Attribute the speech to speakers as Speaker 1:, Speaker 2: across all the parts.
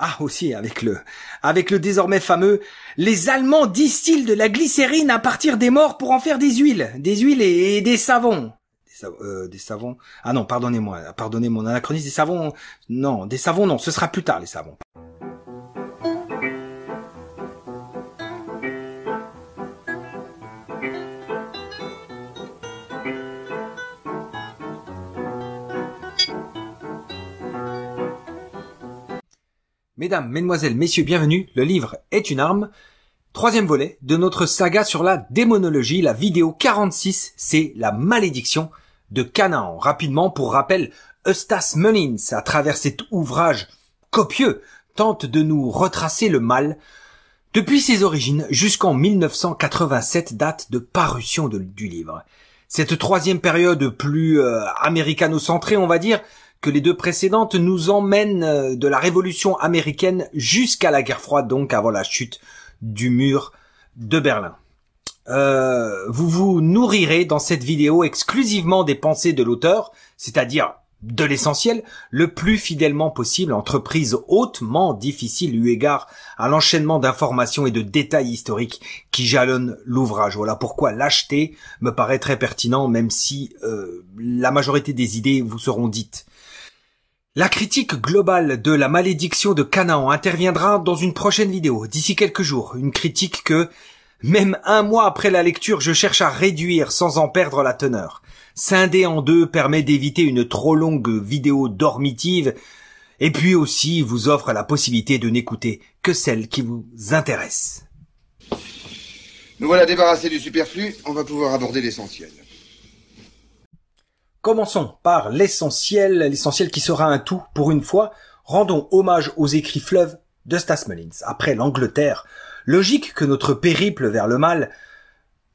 Speaker 1: Ah aussi, avec le désormais fameux « Les Allemands distillent de la glycérine à partir des morts pour en faire des huiles et des savons. » Des savons... Ah non, pardonnez mon anachronisme, des savons... Non, des savons non, ce sera plus tard les savons. Mesdames, mesdemoiselles, messieurs, bienvenue, le livre est une arme. Troisième volet de notre saga sur la démonologie, la vidéo 46, c'est la malédiction de Canaan. Rapidement, pour rappel, Eustace Mullins, à travers cet ouvrage copieux, tente de nous retracer le mal depuis ses origines jusqu'en 1987, date de parution du livre. Cette troisième période plus américano-centrée, on va dire, que les deux précédentes nous emmènent de la Révolution américaine jusqu'à la guerre froide, donc avant la chute du mur de Berlin. Vous vous nourrirez dans cette vidéo exclusivement des pensées de l'auteur, c'est-à-dire de l'essentiel, le plus fidèlement possible, entreprise hautement difficile eu égard à l'enchaînement d'informations et de détails historiques qui jalonnent l'ouvrage. Voilà pourquoi l'acheter me paraît très pertinent, même si la majorité des idées vous seront dites. La critique globale de la malédiction de Canaan interviendra dans une prochaine vidéo, d'ici quelques jours. Une critique que, même un mois après la lecture, je cherche à réduire sans en perdre la teneur. Scinder en deux permet d'éviter une trop longue vidéo dormitive, et puis aussi vous offre la possibilité de n'écouter que celle qui vous intéresse.
Speaker 2: Nous voilà débarrassés du superflu, on va pouvoir aborder l'essentiel.
Speaker 1: Commençons par l'essentiel qui sera un tout pour une fois. Rendons hommage aux écrits fleuves d'Eustace Mullins. Après l'Angleterre, logique que notre périple vers le mal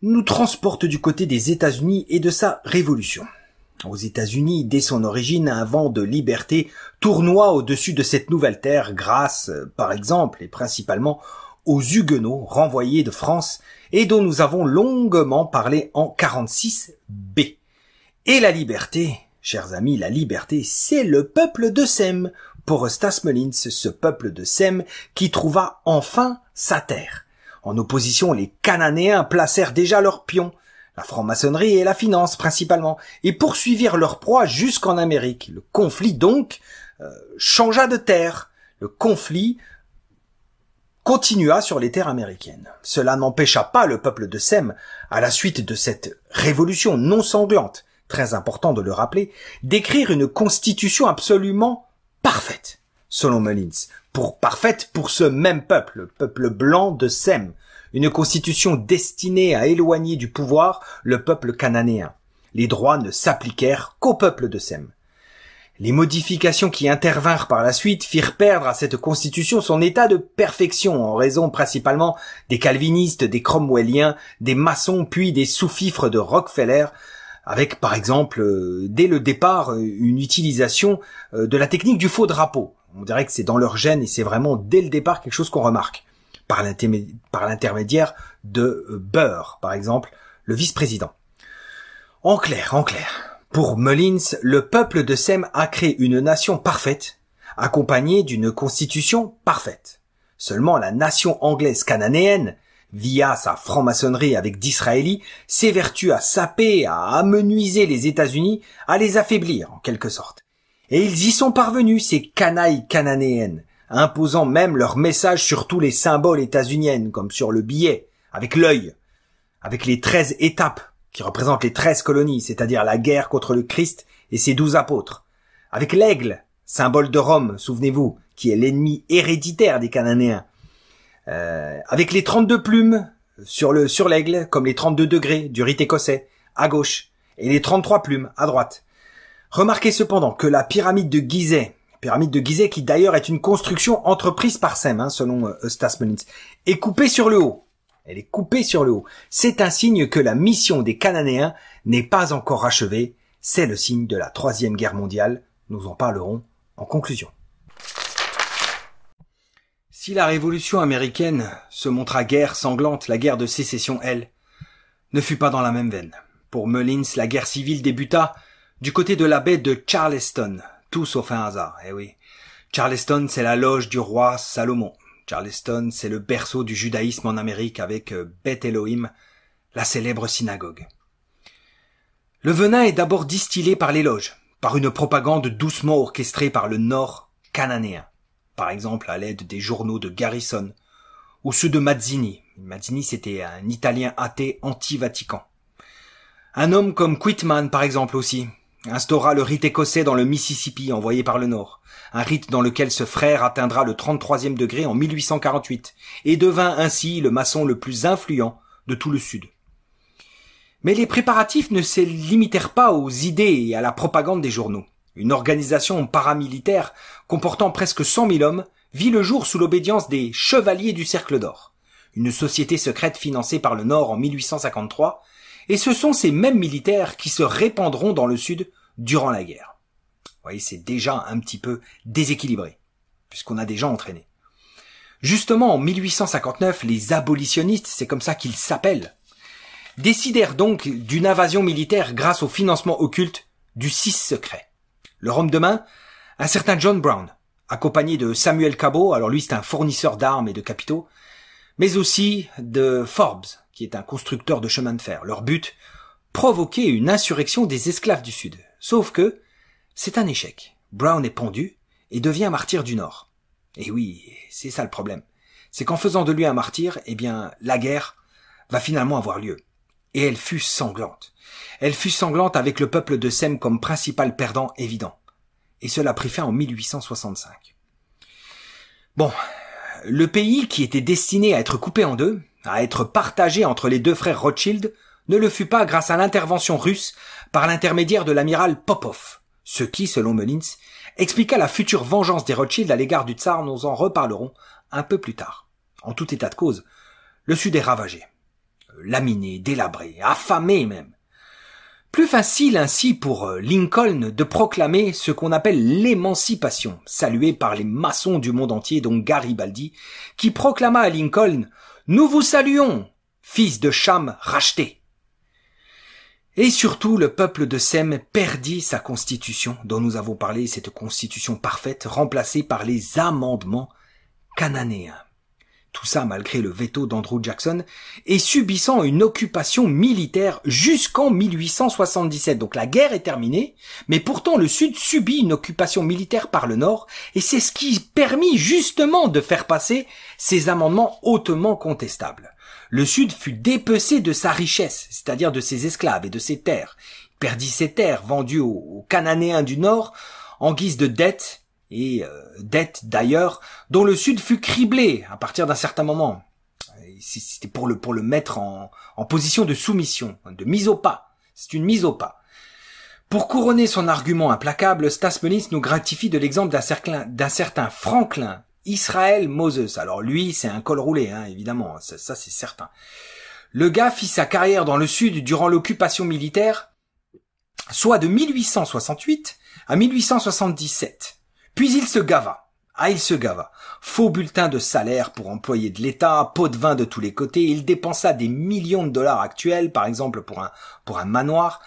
Speaker 1: nous transporte du côté des États-Unis et de sa révolution. Aux États-Unis, dès son origine, un vent de liberté tournoie au-dessus de cette nouvelle terre grâce, par exemple, et principalement, aux Huguenots renvoyés de France et dont nous avons longuement parlé en 46b. Et la liberté, chers amis, la liberté, c'est le peuple de Sem. Pour Eustace Mullins, ce peuple de Sem qui trouva enfin sa terre. En opposition, les Cananéens placèrent déjà leurs pions, la franc-maçonnerie et la finance principalement, et poursuivirent leur proie jusqu'en Amérique. Le conflit donc changea de terre. Le conflit continua sur les terres américaines. Cela n'empêcha pas le peuple de Sem, à la suite de cette révolution non sanglante, très important de le rappeler, d'écrire une constitution absolument parfaite, selon Mullins, parfaite pour ce même peuple, le peuple blanc de Sem, une constitution destinée à éloigner du pouvoir le peuple cananéen. Les droits ne s'appliquèrent qu'au peuple de Sem. Les modifications qui intervinrent par la suite firent perdre à cette constitution son état de perfection en raison principalement des calvinistes, des cromwelliens, des maçons puis des sous-fifres de Rockefeller, avec par exemple dès le départ une utilisation de la technique du faux drapeau. On dirait que c'est dans leur gène et c'est vraiment dès le départ quelque chose qu'on remarque. Par l'intermédiaire de Burr, par exemple, le vice-président. En clair, pour Mullins, le peuple de Sem a créé une nation parfaite, accompagnée d'une constitution parfaite. Seulement la nation anglaise cananéenne, via sa franc-maçonnerie avec d'Israéli, s'évertue à saper, à amenuiser les États-Unis, à les affaiblir en quelque sorte. Et ils y sont parvenus, ces canailles cananéennes, imposant même leur message sur tous les symboles états-uniennes, comme sur le billet, avec l'œil, avec les 13 étapes qui représentent les 13 colonies, c'est-à-dire la guerre contre le Christ et ses 12 apôtres, avec l'aigle, symbole de Rome, souvenez-vous, qui est l'ennemi héréditaire des Cananéens, avec les 32 plumes sur l'aigle, comme les 32 degrés du rite écossais, à gauche, et les 33 plumes à droite. Remarquez cependant que la pyramide de Gizeh qui d'ailleurs est une construction entreprise par Sem, selon Eustace Mullins, est coupée sur le haut. Elle est coupée sur le haut. C'est un signe que la mission des Cananéens n'est pas encore achevée. C'est le signe de la Troisième Guerre mondiale. Nous en parlerons en conclusion. Si la Révolution américaine se montra guerre sanglante, la guerre de sécession, elle, ne fut pas dans la même veine. Pour Mullins, la guerre civile débuta du côté de la baie de Charleston, tout sauf un hasard, eh oui. Charleston, c'est la loge du roi Salomon. Charleston, c'est le berceau du judaïsme en Amérique avec Beth Elohim, la célèbre synagogue. Le venin est d'abord distillé par les loges, par une propagande doucement orchestrée par le Nord cananéen, par exemple à l'aide des journaux de Garrison, ou ceux de Mazzini. Mazzini, c'était un Italien athée anti-Vatican. Un homme comme Quitman, par exemple aussi, instaura le rite écossais dans le Mississippi envoyé par le Nord, un rite dans lequel ce frère atteindra le 33e degré en 1848 et devint ainsi le maçon le plus influent de tout le Sud. Mais les préparatifs ne se limitèrent pas aux idées et à la propagande des journaux. Une organisation paramilitaire comportant presque 100 000 hommes vit le jour sous l'obédience des Chevaliers du Cercle d'Or, une société secrète financée par le Nord en 1853, et ce sont ces mêmes militaires qui se répandront dans le Sud durant la guerre. Vous voyez, c'est déjà un petit peu déséquilibré, puisqu'on a des gens entraînés. Justement, en 1859, les abolitionnistes, c'est comme ça qu'ils s'appellent, décidèrent donc d'une invasion militaire grâce au financement occulte du 6 secret. Leur homme de main, un certain John Brown, accompagné de Samuel Cabot, alors lui c'est un fournisseur d'armes et de capitaux, mais aussi de Forbes, qui est un constructeur de chemin de fer. Leur but, provoquer une insurrection des esclaves du Sud. Sauf que c'est un échec. Brown est pendu et devient martyr du Nord. Et oui, c'est ça le problème. C'est qu'en faisant de lui un martyr, eh bien, la guerre va finalement avoir lieu. Et elle fut sanglante. Elle fut sanglante avec le peuple de Sem comme principal perdant évident. Et cela prit fin en 1865. Bon, le pays qui était destiné à être coupé en deux, à être partagé entre les deux frères Rothschild, ne le fut pas grâce à l'intervention russe par l'intermédiaire de l'amiral Popov, ce qui, selon Mullins, expliqua la future vengeance des Rothschild à l'égard du tsar. Nous en reparlerons un peu plus tard. En tout état de cause, le Sud est ravagé, laminé, délabré, affamé même. Plus facile ainsi pour Lincoln de proclamer ce qu'on appelle l'émancipation, saluée par les maçons du monde entier, dont Garibaldi, qui proclama à Lincoln « Nous vous saluons, fils de Cham racheté ». Et surtout, le peuple de Sem perdit sa constitution, dont nous avons parlé, cette constitution parfaite, remplacée par les amendements cananéens. Tout ça malgré le veto d'Andrew Jackson et subissant une occupation militaire jusqu'en 1877. Donc la guerre est terminée, mais pourtant le Sud subit une occupation militaire par le Nord et c'est ce qui permit justement de faire passer ces amendements hautement contestables. Le Sud fut dépecé de sa richesse, c'est-à-dire de ses esclaves et de ses terres. Il perdit ses terres vendues aux Cananéens du Nord en guise de dette, et dette d'ailleurs dont le Sud fut criblé à partir d'un certain moment. C'était pour le mettre en position de soumission, de mise au pas. C'est une mise au pas. Pour couronner son argument implacable, Stas Mullins nous gratifie de l'exemple d'un certain Franklin Israel Moses. Alors lui, c'est un col roulé, hein, évidemment, ça c'est certain. Le gars fit sa carrière dans le Sud durant l'occupation militaire, soit de 1868 à 1877. Puis il se gava. Il se gava. Faux bulletin de salaire pour employés de l'État, pot de vin de tous les côtés. Il dépensa des millions de dollars actuels, par exemple pour un manoir.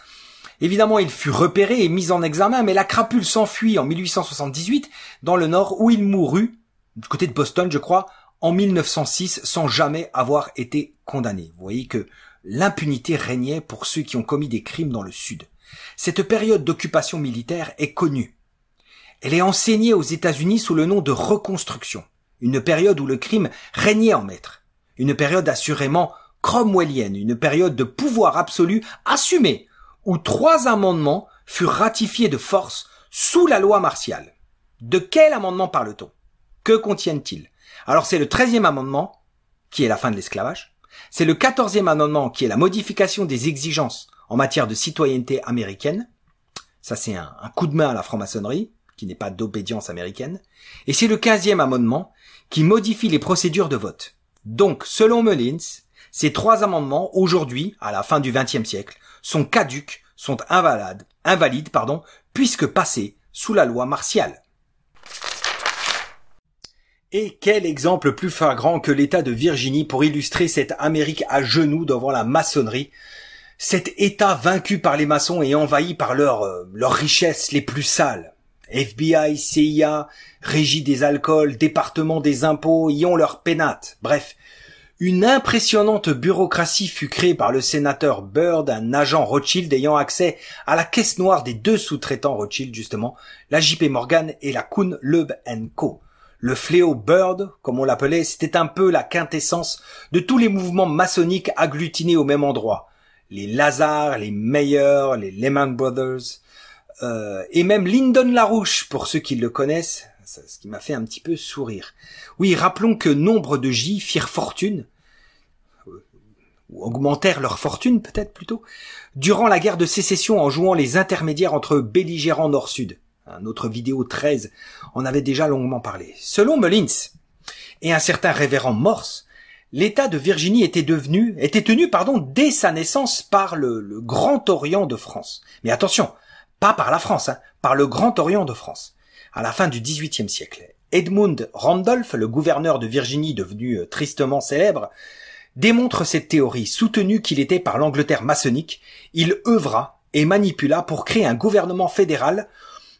Speaker 1: Évidemment, il fut repéré et mis en examen, mais la crapule s'enfuit en 1878 dans le Nord où il mourut, du côté de Boston, je crois, en 1906, sans jamais avoir été condamné. Vous voyez que l'impunité régnait pour ceux qui ont commis des crimes dans le Sud. Cette période d'occupation militaire est connue. Elle est enseignée aux États-Unis sous le nom de reconstruction, une période où le crime régnait en maître, une période assurément cromwellienne, une période de pouvoir absolu assumé, où 3 amendements furent ratifiés de force sous la loi martiale. De quel amendement parle-t-on? Que contiennent-ils? Alors c'est le 13e amendement, qui est la fin de l'esclavage, c'est le 14e amendement, qui est la modification des exigences en matière de citoyenneté américaine, ça c'est un coup de main à la franc-maçonnerie, qui n'est pas d'obédience américaine, et c'est le 15e amendement qui modifie les procédures de vote. Donc, selon Mullins, ces 3 amendements, aujourd'hui, à la fin du XXe siècle, sont caducs, sont invalides, puisque passés sous la loi martiale. Et quel exemple plus flagrant que l'État de Virginie pour illustrer cette Amérique à genoux devant la maçonnerie, cet État vaincu par les maçons et envahi par leurs richesses les plus sales. FBI, CIA, Régie des alcools, Département des impôts y ont leur pénate. Bref, une impressionnante bureaucratie fut créée par le sénateur Byrd, un agent Rothschild ayant accès à la caisse noire des deux sous-traitants Rothschild justement, la JP Morgan et la Kuhn, Loeb & Co. Le fléau Byrd, comme on l'appelait, c'était un peu la quintessence de tous les mouvements maçonniques agglutinés au même endroit. Les Lazare, les Meyer, les Lehman Brothers, et même Lyndon LaRouche, pour ceux qui le connaissent, ce qui m'a fait un petit peu sourire. Oui, rappelons que nombre de J firent fortune, ou augmentèrent leur fortune peut-être plutôt, durant la guerre de sécession en jouant les intermédiaires entre belligérants nord-sud. Notre vidéo 13 en avait déjà longuement parlé. Selon Mullins et un certain révérend Morse, l'État de Virginie était tenu, dès sa naissance par le Grand Orient de France. Mais attention, pas par la France, par le Grand Orient de France. À la fin du XVIIIe siècle, Edmund Randolph, le gouverneur de Virginie devenu tristement célèbre, démontre cette théorie. Soutenu qu'il était par l'Angleterre maçonnique, il œuvra et manipula pour créer un gouvernement fédéral,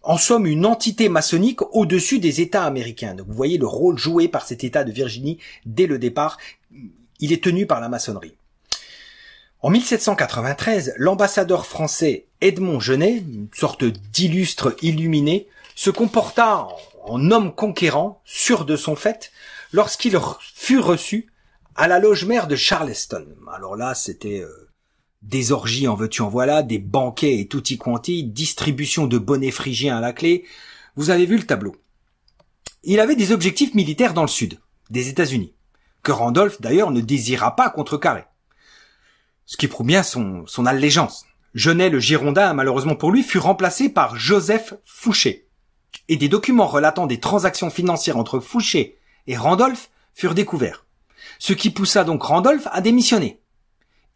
Speaker 1: en somme une entité maçonnique au-dessus des États américains. Donc vous voyez le rôle joué par cet État de Virginie dès le départ, il est tenu par la maçonnerie. En 1793, l'ambassadeur français Edmond Genet, une sorte d'illustre illuminé, se comporta en homme conquérant, sûr de son fait, lorsqu'il fut reçu à la loge mère de Charleston. Alors là, c'était des orgies en veux-tu en voilà, des banquets et tutti quanti, distribution de bonnets phrygiens à la clé. Vous avez vu le tableau. Il avait des objectifs militaires dans le sud, des États-Unis, que Randolph d'ailleurs ne désira pas contrecarrer. Ce qui prouve bien son allégeance. Genet, le Girondin, malheureusement pour lui, fut remplacé par Joseph Fouché. Et des documents relatant des transactions financières entre Fouché et Randolph furent découverts. Ce qui poussa donc Randolph à démissionner.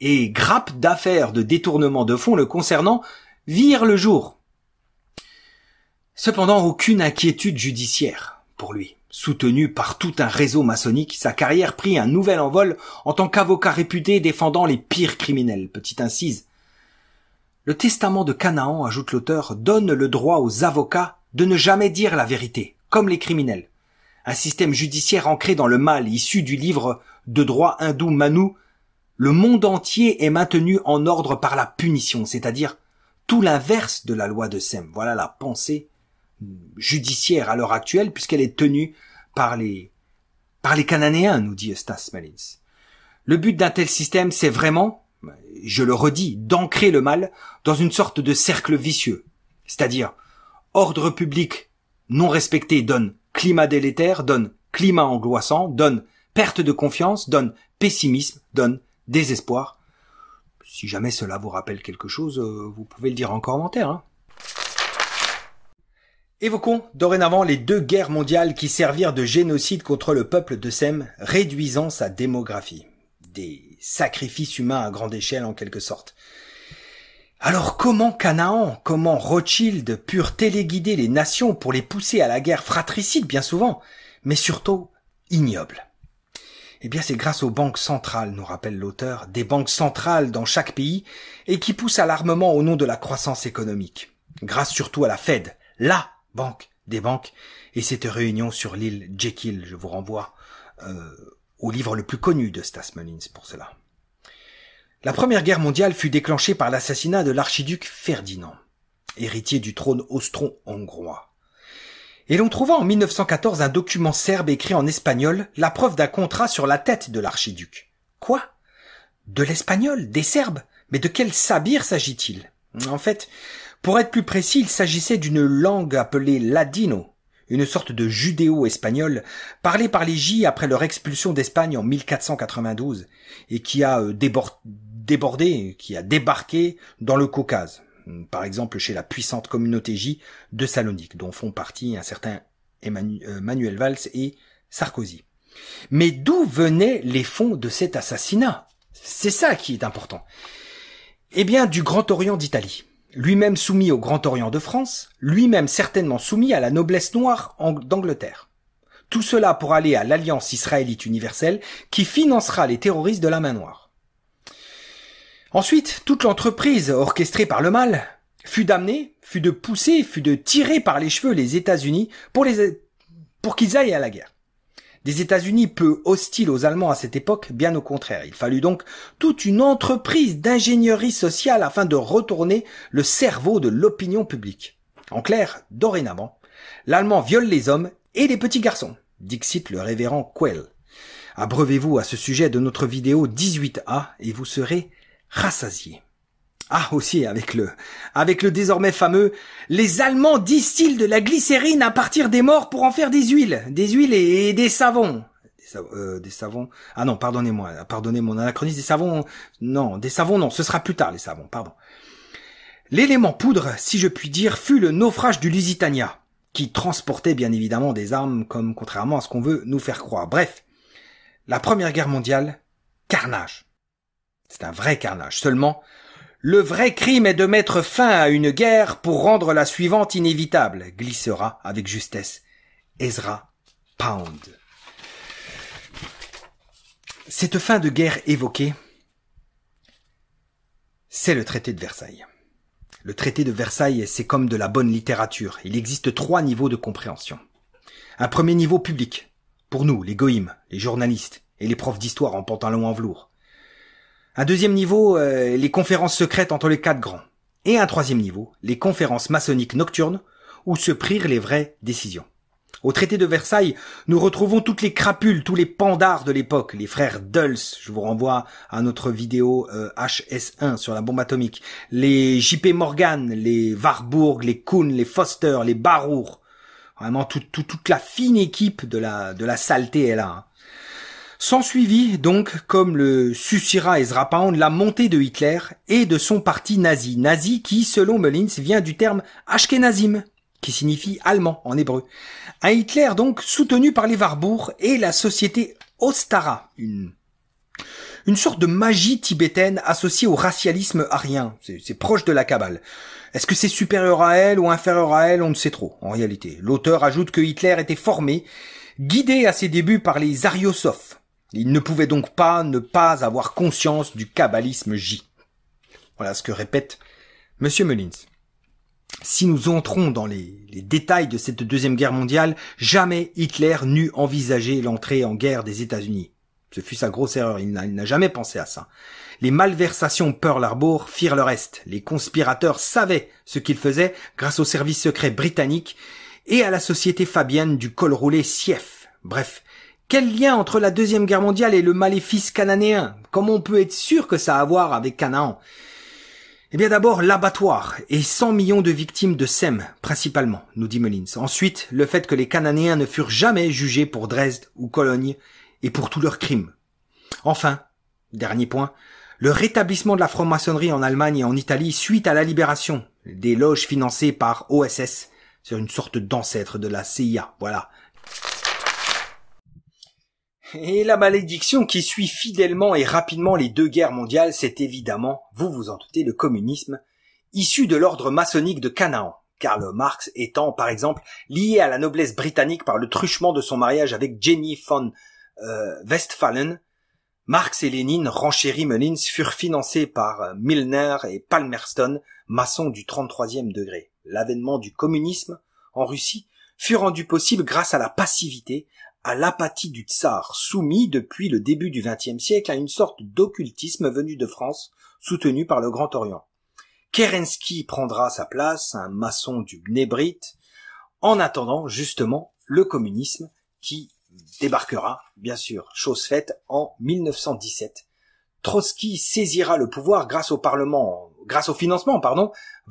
Speaker 1: Et grappes d'affaires de détournement de fonds le concernant virent le jour. Cependant, aucune inquiétude judiciaire pour lui. Soutenu par tout un réseau maçonnique, sa carrière prit un nouvel envol en tant qu'avocat réputé défendant les pires criminels. Petite incise. Le testament de Canaan, ajoute l'auteur, donne le droit aux avocats de ne jamais dire la vérité, comme les criminels. Un système judiciaire ancré dans le mal, issu du livre de droit hindou Manu, le monde entier est maintenu en ordre par la punition, c'est-à-dire tout l'inverse de la loi de Sem. Voilà la pensée judiciaire à l'heure actuelle, puisqu'elle est tenue par les Cananéens, nous dit Stas Mullins. Le but d'un tel système, c'est vraiment, je le redis, d'ancrer le mal dans une sorte de cercle vicieux. C'est-à-dire, ordre public non respecté donne climat délétère, donne climat angoissant, donne perte de confiance, donne pessimisme, donne désespoir. Si jamais cela vous rappelle quelque chose, vous pouvez le dire en commentaire. Évoquons dorénavant les deux guerres mondiales qui servirent de génocide contre le peuple de Sem, réduisant sa démographie. Des sacrifices humains à grande échelle en quelque sorte. Alors comment Canaan, comment Rothschild purent téléguider les nations pour les pousser à la guerre fratricide bien souvent, mais surtout ignoble? Eh bien c'est grâce aux banques centrales, nous rappelle l'auteur, des banques centrales dans chaque pays et qui poussent à l'armement au nom de la croissance économique. Grâce surtout à la Fed, la banque des banques, et cette réunion sur l'île Jekyll, je vous renvoie au livre le plus connu de Stas Mullins pour cela. La Première Guerre mondiale fut déclenchée par l'assassinat de l'archiduc Ferdinand, héritier du trône austro-hongrois. Et l'on trouva en 1914 un document serbe écrit en espagnol, la preuve d'un contrat sur la tête de l'archiduc. Quoi? De l'espagnol? Des Serbes? Mais de quel sabir s'agit-il? En fait, pour être plus précis, il s'agissait d'une langue appelée ladino, une sorte de judéo-espagnol, parlée par les J après leur expulsion d'Espagne en 1492, et qui a qui a débarqué dans le Caucase, par exemple chez la puissante communauté J de Salonique, dont font partie un certain Manuel Valls et Sarkozy. Mais d'où venaient les fonds de cet assassinat? C'est ça qui est important. Eh bien, du Grand Orient d'Italie. Lui-même soumis au Grand Orient de France, lui-même certainement soumis à la noblesse noire d'Angleterre. Tout cela pour aller à l'Alliance israélite universelle qui financera les terroristes de la main noire. Ensuite, toute l'entreprise orchestrée par le mal fut d'amener, fut de pousser, fut de tirer par les cheveux les États-Unis pour qu'ils aillent à la guerre. Des États-Unis peu hostiles aux Allemands à cette époque, bien au contraire. Il fallut donc toute une entreprise d'ingénierie sociale afin de retourner le cerveau de l'opinion publique. En clair, dorénavant, l'Allemand viole les hommes et les petits garçons. Dixit le révérend Quell. Abreuvez-vous à ce sujet de notre vidéo 18A et vous serez rassasiés. Ah, aussi, avec le désormais fameux, les Allemands distillent de la glycérine à partir des morts pour en faire des huiles et des savons. Des savons. Ah non, pardonnez mon anachronisme, des savons non, ce sera plus tard les savons, pardon. L'élément poudre, si je puis dire, fut le naufrage du Lusitania, qui transportait bien évidemment des armes comme contrairement à ce qu'on veut nous faire croire. Bref, la Première Guerre mondiale, carnage. C'est un vrai carnage. Seulement, le vrai crime est de mettre fin à une guerre pour rendre la suivante inévitable, glissera avec justesse Ezra Pound. Cette fin de guerre évoquée, c'est le traité de Versailles. Le traité de Versailles, c'est comme de la bonne littérature. Il existe 3 niveaux de compréhension. Un premier niveau public, pour nous, les goïms, les journalistes et les profs d'histoire en pantalon en velours. Un deuxième niveau, les conférences secrètes entre les 4 grands. Et un troisième niveau, les conférences maçonniques nocturnes, où se prirent les vraies décisions. Au traité de Versailles, nous retrouvons toutes les crapules, tous les pandards de l'époque, les frères Dulles, je vous renvoie à notre vidéo HS1 sur la bombe atomique, les J.P. Morgan, les Warburg, les Kuhn, les Foster, les Barrour. Vraiment toute la fine équipe de la saleté est là. Hein. S'ensuivit donc, comme le susurra Ezra Pound, la montée de Hitler et de son parti nazi. Nazi qui, selon Mullins, vient du terme Ashkenazim, qui signifie allemand en hébreu. Un Hitler donc soutenu par les Warburg et la société Ostara, une sorte de magie tibétaine associée au racialisme arien. C'est proche de la Kabbale. Est-ce que c'est supérieur à elle ou inférieur à elle? On ne sait trop, en réalité. L'auteur ajoute que Hitler était formé, guidé à ses débuts par les Ariosophes. Il ne pouvait donc pas ne pas avoir conscience du kabbalisme J. Voilà ce que répète Monsieur Mullins. Si nous entrons dans les détails de cette Deuxième Guerre mondiale, jamais Hitler n'eût envisagé l'entrée en guerre des États-Unis. Ce fut sa grosse erreur, il n'a jamais pensé à ça. Les malversations Pearl Harbor firent le reste. Les conspirateurs savaient ce qu'ils faisaient grâce au service secret britannique et à la société fabienne du col roulé Sief. Bref, quel lien entre la Deuxième Guerre mondiale et le maléfice cananéen? Comment on peut être sûr que ça a à voir avec Canaan? Eh bien d'abord, l'abattoir et 100 millions de victimes de Sem, principalement, nous dit Mullins. Ensuite, le fait que les Cananéens ne furent jamais jugés pour Dresde ou Cologne et pour tous leurs crimes. Enfin, dernier point, le rétablissement de la franc-maçonnerie en Allemagne et en Italie suite à la libération des loges financées par OSS, c'est une sorte d'ancêtre de la CIA, voilà. Et la malédiction qui suit fidèlement et rapidement les 2 guerres mondiales, c'est évidemment, vous vous en doutez, le communisme, issu de l'ordre maçonnique de Canaan. Karl Marx étant, par exemple, lié à la noblesse britannique par le truchement de son mariage avec Jenny von Westphalen. Marx et Lénine, renchérit Mullins, furent financés par Milner et Palmerston, maçons du 33e degré. L'avènement du communisme en Russie fut rendu possible grâce à la passivité, à l'apathie du tsar, soumis depuis le début du XXe siècle à une sorte d'occultisme venu de France, soutenu par le Grand Orient. Kerensky prendra sa place, un maçon du Bnei-Brit, en attendant justement le communisme qui débarquera, bien sûr, chose faite, en 1917. Trotsky saisira le pouvoir grâce au financement,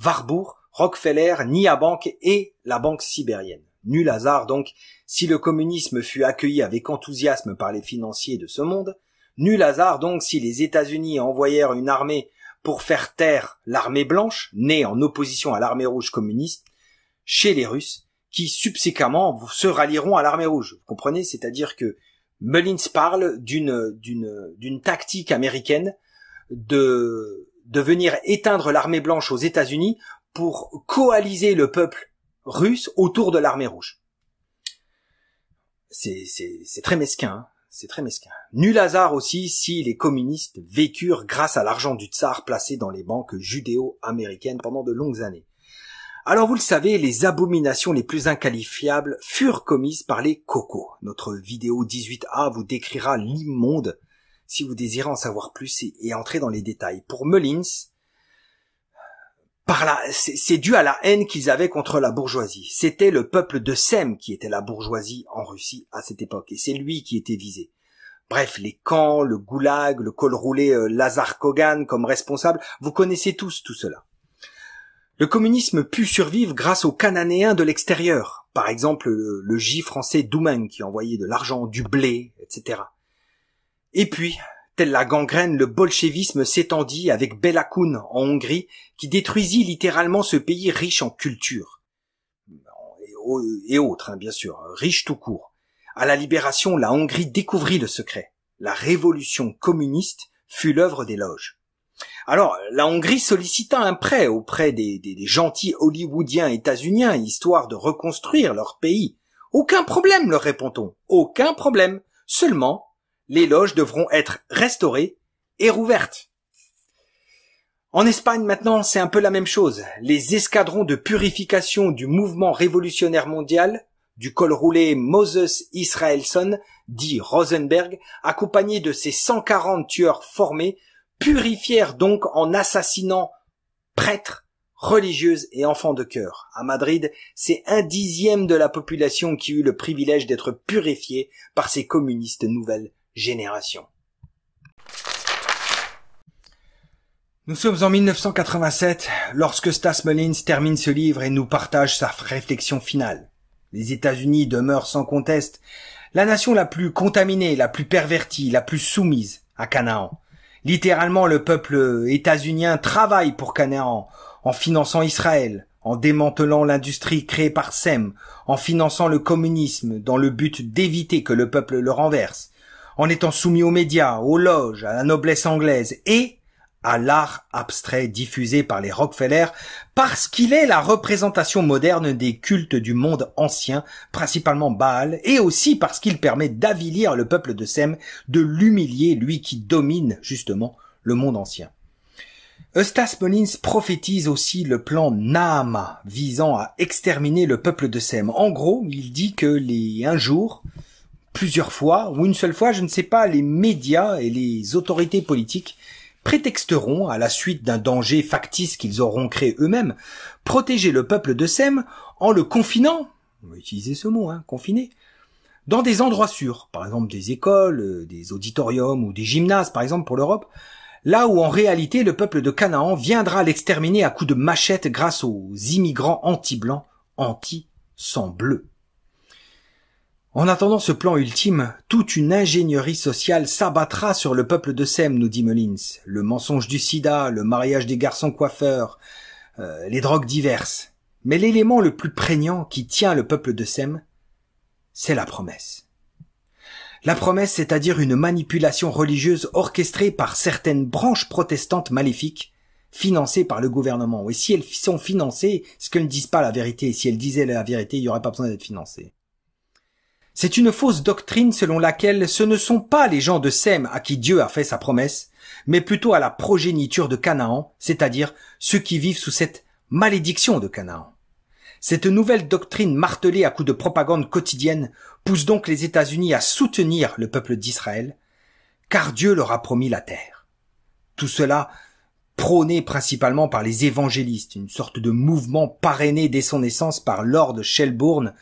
Speaker 1: Warburg, Rockefeller, Nia Bank et la Banque sibérienne. Nul hasard donc, si le communisme fut accueilli avec enthousiasme par les financiers de ce monde, nul hasard donc si les États-Unis envoyèrent une armée pour faire taire l'armée blanche, née en opposition à l'armée rouge communiste, chez les Russes, qui subséquemment se rallieront à l'armée rouge. Vous comprenez? C'est-à-dire que Mullins parle d'une tactique américaine de venir éteindre l'armée blanche aux États-Unis pour coaliser le peuple russe autour de l'armée rouge. C'est très mesquin, hein. c'est très mesquin. Nul hasard aussi si les communistes vécurent grâce à l'argent du tsar placé dans les banques judéo-américaines pendant de longues années. Alors vous le savez, les abominations les plus inqualifiables furent commises par les cocos. Notre vidéo 18A vous décrira l'immonde si vous désirez en savoir plus et entrer dans les détails. Pour Mullins, c'est dû à la haine qu'ils avaient contre la bourgeoisie. C'était le peuple de Sem qui était la bourgeoisie en Russie à cette époque, et c'est lui qui était visé. Bref, les camps, le goulag, le col roulé Lazar Kogan comme responsable, vous connaissez tous tout cela. Le communisme put survivre grâce aux Cananéens de l'extérieur, par exemple le J français Doumen qui envoyait de l'argent, du blé, etc. Et puis, telle la gangrène, le bolchevisme s'étendit avec Bela Kun en Hongrie, qui détruisit littéralement ce pays riche en culture. Et autres, bien sûr, riche tout court. À la libération, la Hongrie découvrit le secret. La révolution communiste fut l'œuvre des loges. Alors, la Hongrie sollicita un prêt auprès des gentils hollywoodiens états-uniens, histoire de reconstruire leur pays. Aucun problème, leur répond-on. Aucun problème. Seulement, les loges devront être restaurées et rouvertes. En Espagne, maintenant, c'est un peu la même chose. Les escadrons de purification du mouvement révolutionnaire mondial, du col roulé Moses Israelson, dit Rosenberg, accompagnés de ses 140 tueurs formés, purifièrent donc en assassinant prêtres, religieuses et enfants de cœur. À Madrid, c'est 1/10 de la population qui eut le privilège d'être purifiée par ces communistes nouvelle génération. Nous sommes en 1987 lorsque Stas Mullins termine ce livre et nous partage sa réflexion finale. Les États-Unis demeurent sans conteste la nation la plus contaminée, la plus pervertie, la plus soumise à Canaan. Littéralement, le peuple états-unien travaille pour Canaan en finançant Israël, en démantelant l'industrie créée par Sem, en finançant le communisme dans le but d'éviter que le peuple le renverse, en étant soumis aux médias, aux loges, à la noblesse anglaise et à l'art abstrait diffusé par les Rockefeller parce qu'il est la représentation moderne des cultes du monde ancien, principalement Baal, et aussi parce qu'il permet d'avilir le peuple de Sem, de l'humilier, lui qui domine justement le monde ancien. Stas Mullins prophétise aussi le plan Nahama visant à exterminer le peuple de Sem. En gros, il dit que un jour, plusieurs fois, ou une seule fois, je ne sais pas, les médias et les autorités politiques prétexteront, à la suite d'un danger factice qu'ils auront créé eux-mêmes, protéger le peuple de Sem en le confinant, on va utiliser ce mot, confiné, dans des endroits sûrs, par exemple des écoles, des auditoriums ou des gymnases, par exemple pour l'Europe, là où en réalité le peuple de Canaan viendra l'exterminer à coups de machette grâce aux immigrants anti-blancs, anti-sang bleu. En attendant ce plan ultime, toute une ingénierie sociale s'abattra sur le peuple de Sem, nous dit Mullins. Le mensonge du sida, le mariage des garçons coiffeurs, les drogues diverses. Mais l'élément le plus prégnant qui tient le peuple de Sem, c'est la promesse. La promesse, c'est-à-dire une manipulation religieuse orchestrée par certaines branches protestantes maléfiques, financées par le gouvernement. Et si elles sont financées, c'est qu'elles ne disent pas la vérité. Si elles disaient la vérité, il n'y aurait pas besoin d'être financées. C'est une fausse doctrine selon laquelle ce ne sont pas les gens de Sem à qui Dieu a fait sa promesse, mais plutôt à la progéniture de Canaan, c'est-à-dire ceux qui vivent sous cette malédiction de Canaan. Cette nouvelle doctrine martelée à coups de propagande quotidienne pousse donc les États-Unis à soutenir le peuple d'Israël, car Dieu leur a promis la terre. Tout cela prôné principalement par les évangélistes, une sorte de mouvement parrainé dès son naissance par Lord Shelburne,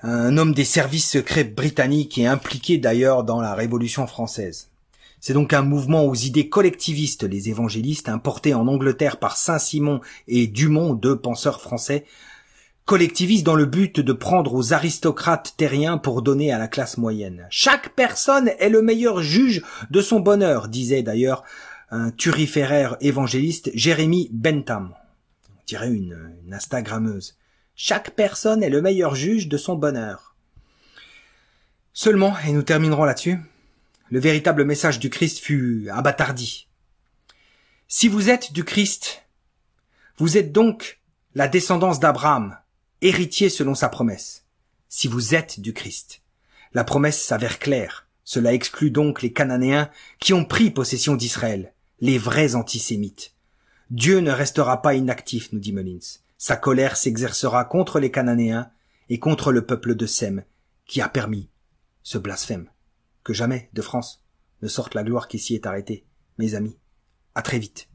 Speaker 1: un homme des services secrets britanniques et impliqué d'ailleurs dans la Révolution française. C'est donc un mouvement aux idées collectivistes, les évangélistes, importés en Angleterre par Saint-Simon et Dumont, deux penseurs français, collectivistes dans le but de prendre aux aristocrates terriens pour donner à la classe moyenne. Chaque personne est le meilleur juge de son bonheur, disait d'ailleurs un turiféraire évangéliste, Jérémy Bentham. On dirait une Instagrammeuse. Chaque personne est le meilleur juge de son bonheur. Seulement, et nous terminerons là-dessus, le véritable message du Christ fut abattardi. Si vous êtes du Christ, vous êtes donc la descendance d'Abraham, héritier selon sa promesse. Si vous êtes du Christ, la promesse s'avère claire. Cela exclut donc les Cananéens qui ont pris possession d'Israël, les vrais antisémites. Dieu ne restera pas inactif, nous dit Mullins. Sa colère s'exercera contre les Cananéens et contre le peuple de Sem, qui a permis ce blasphème. Que jamais, de France, ne sorte la gloire qui s'y est arrêtée. Mes amis, à très vite.